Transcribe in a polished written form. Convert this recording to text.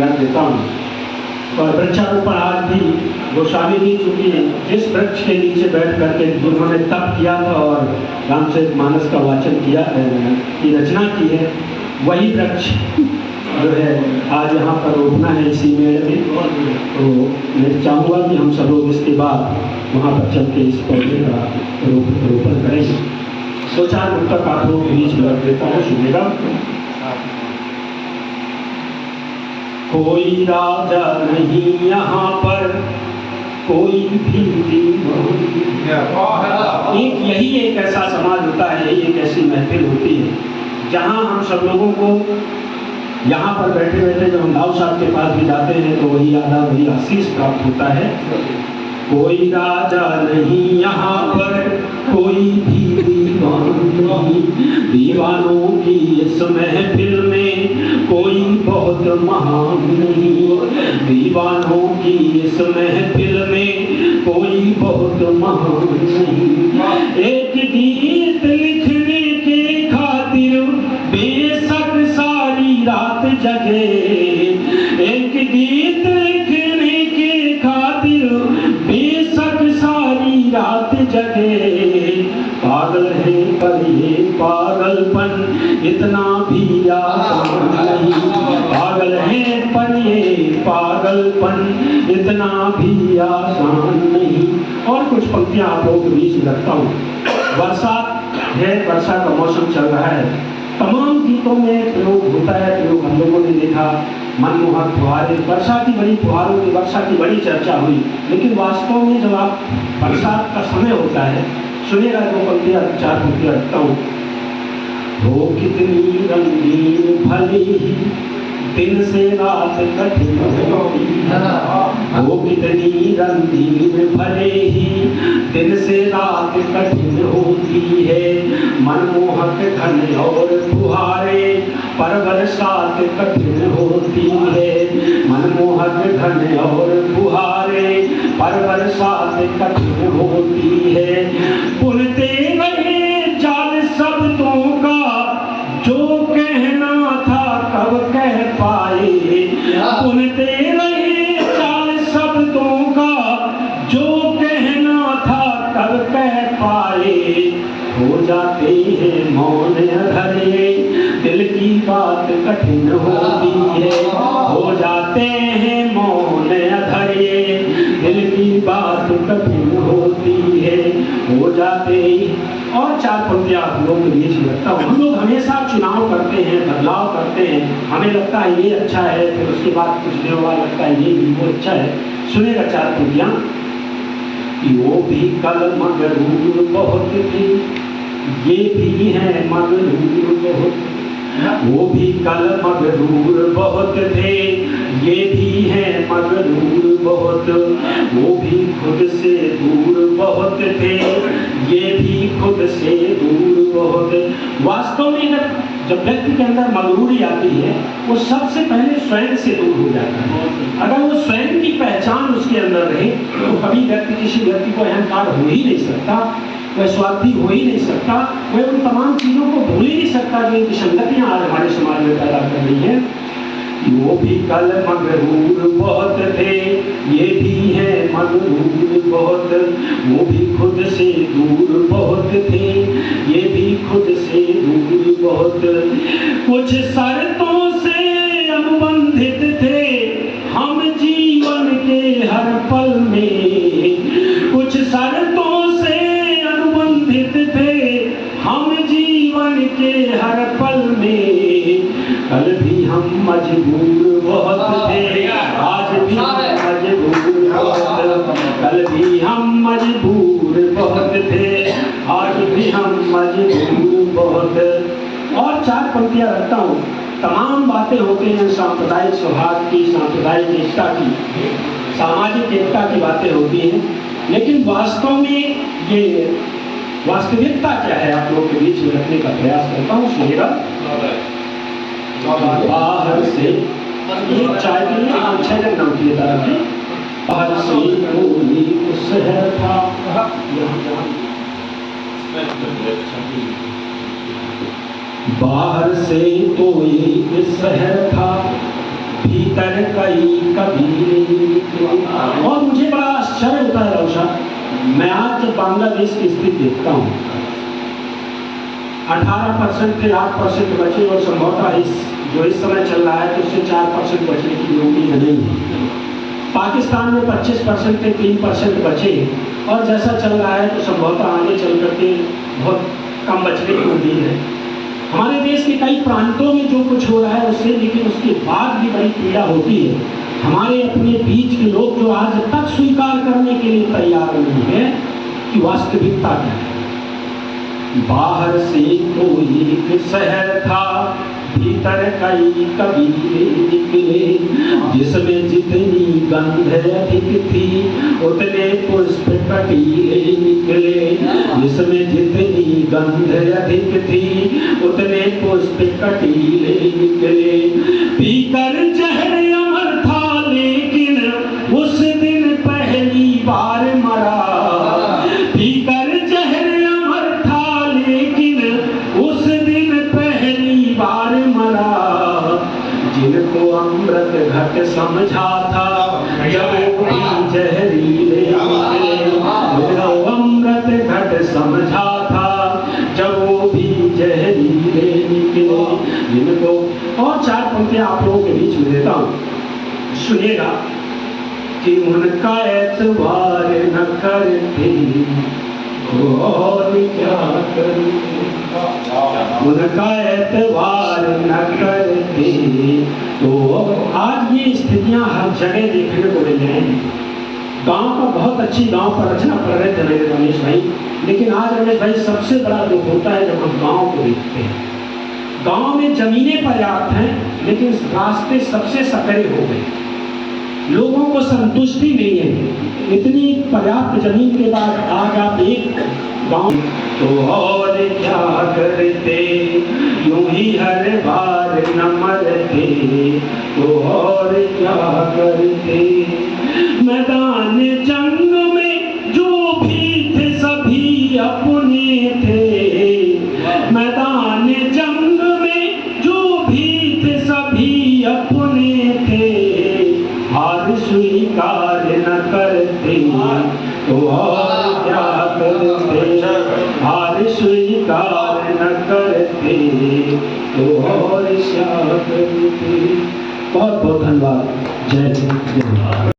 देता हूँ। और वृक्षारोपण आज भी गोस्वामी जी चूंकि जिस वृक्ष के नीचे बैठ करके जिन्होंने तप किया था और रामचरितमानस का वाचन किया की रचना की है, वही वृक्ष जो है आज यहाँ पर रोपना है इसी मेले में। तो मैं चाहूँगा कि हम सब लोग इसके बाद वहाँ पर चल के इस पौधे का रोपण करेंगे। दो चार मिनट तक आप लोग बीच में रख देता हूँ, सुनिएगा। कोई राजा नहीं यहाँ पर, कोई भी यही एक ऐसा समाज होता है, यही एक ऐसी महफिल होती है जहाँ हम सब लोगों को यहाँ पर बैठे बैठे जब हम दाऊ साहब के पास भी जाते हैं तो वही आदर वही आशीष प्राप्त होता है। कोई राजा नहीं यहाँ पर, कोई भी दीवान नहीं, दीवानों की इस महफिल में कोई बहुत महान नहीं, दीवानों की इस महफिल में कोई बहुत महान नहीं। एक गीत लिखने के खातिर बेशक सारी रात जगे, एक गीत लिखने के खातिर बेशक सारी रात जगे। पागल है पर ये पागलपन इतना भी आसान नहीं, पागल है पर ये पागलपन इतना भी आसान नहीं। और कुछ पंक्तियां आप लोगों के बीच में रखता हूँ। वर्षा है, वर्षा का मौसम चल रहा है, तमाम गीतों में प्रयोग होता है, प्रयोग हम लोगों ने देखा, मनमोहक फुहारे, वर्षा की बड़ी फुहारों की, वर्षा की बड़ी चर्चा हुई। लेकिन वास्तव में जब आप बरसात का समय होता है, सुनिएगा दो पंक्तियां, चार पंक्तियां रखता हूँ। हो कितनी रंगीन भले ही दिन से रात कठिन होती, हो कितनी रंगीन भले ही दिन से रात कठिन होती है, मनमोहक घन और फुहारे पर बरसात कठिन होती है, मनमोहक घन और फुहारे पर बरसात कठिन होती है। बुनते रहे जाल शब्दों का जो कहना था कब कह पाए, बुनते रहे जाल शब्दों का जो कहना था कब कह पाए। हो जाते हैं मौन अधरे, दिल की बात कठिन होती है, हो जाते हैं मौन अधरे, दिल की बात कठिन होती है, हो जाते। और चार पंक्तियां हम लोग के बीच में रखता हूँ। हम लोग हमेशा चुनाव करते हैं, बदलाव करते हैं, हमें लगता है ये अच्छा है, फिर उसके बाद कुछ दिनों बाद लगता है ये भी वो अच्छा है। सुनेगा चार पंक्तियां। वो भी कल मगरूर बहुत थी, ये भी है मगरूर बहुत, वो भी कल मगरूर बहुत थे, ये भी है मगरूर बहुत, वो भी खुद से दूर बहुत थे, ये भी खुद से दूर बहुत। वास्तव में जब व्यक्ति के अंदर मगरूरी आती है, वो सबसे पहले स्वयं से दूर हो जाता है। अगर वो स्वयं की पहचान उसके अंदर रहे तो कभी किसी व्यक्ति को अहंकार हो ही नहीं सकता, वह स्वार्थी हो ही नहीं सकता, वह उन तमाम चीजों को भूल ही नहीं सकता जो इनकी संगतियां आज हमारे समाज में पैदा कर रही है। वो भी कल मगरूर बहुत थे, ये भी है मगरूर बहुत, वो भी खुद से दूर बहुत थे, ये भी खुद से दूर बहुत। कुछ शर्तों से अनुबंधित थे हम जीवन के हर पल में, कुछ शर्तों से अनुबंधित थे हम जीवन के हर पल में। कल भी हम मजबूर बहुत थे, आज भी हम मजबूर बहुत, कल भी हम मजबूर बहुत थे, आज भी हम मजबूर बहुत। और चार पंक्तियां रखता हूँ। तमाम बातें होती हैं सांप्रदायिक सौहार्द की, सांप्रदायिक एकता की, सामाजिक एकता की बातें होती हैं, लेकिन वास्तव में ये वास्तविकता क्या है आप लोगों के बीच में रखने का प्रयास करता हूँ। सुनिएगा। बाहर से एक चाय के लिए 6 जन नाम किए जा रहे, बाहर से कोई उस शहर था, बाहर से कोई इस शहर था, भीतर कई कबीले। और मुझे बड़ा आश्चर्य होता है रौशा, मैं आज जब बांग्लादेश की स्थिति देखता हूँ, 18% थे, 8% बचे, और संभवतः जो इस समय चल रहा है तो उससे 4% बचने की नौकरियां नहीं है। पाकिस्तान में 25% थे, 3% बचे, और जैसा चल रहा है तो संभवतः आगे चल करके बहुत कम बचने की उम्मीद है। हमारे देश के कई प्रांतों में जो कुछ हो रहा है उससे, लेकिन उसके बाद भी बड़ी पीड़ा होती है। हमारे अपने बीच के लोग जो आज तक स्वीकार करने के लिए तैयार नहीं है कि वास्तविकता क्या है। बाहर से तो एक शहर था, भीतर कई कबीले निकले, जिसमें जितनी गंध अधिक थी उतने पुष्प कटीले निकले, जिसमें जितनी गंध अधिक थी उतने पुष्प कटीले निकले। भीतर जहर अमर था लेकिन उस दिन पहली बार मरा, भीतर जहर अमर था लेकिन उस दिन पहली बार मरा। जिनको अमृत घट समझा था जब वो भी जहरीले निकले, जिनको अमृत घट समझा था जब वो भी जहरीले निकले। जिनको, और 4 पंक्तियां आप लोगों के बीच में देता हूँ, सुनिएगा कि उनका एतबार न करते और क्या करते, उनका एतबार न करते। तो आज ये स्थितियां हर जगह देखने को मिल रही हैं। गांव का बहुत अच्छी गांव पर रचना कर रहे थे मेरे रमेश भाई, लेकिन आज रमेश भाई सबसे बड़ा दुख होता है जब हम गांव को देखते हैं। गांव में जमीनें पर्याप्त हैं लेकिन रास्ते सबसे सकरे हो गए, लोगों को संतुष्टि नहीं है। इतनी पर्याप्त जमीन के बाद आज आप एक गांव तो और क्या करते, यूं ही हर बार न मरते, तो और क्या करते। मैदान जंग में जो भी थे सभी अपने थे, मैदान जंग में जो भी थे सभी अपने थे। हार स्वीकार न करते तो और क्या करते, हार स्वीकार न करते तो और क्या करते। बहुत बहुत धन्यवाद। जय हिंद, जय भारत।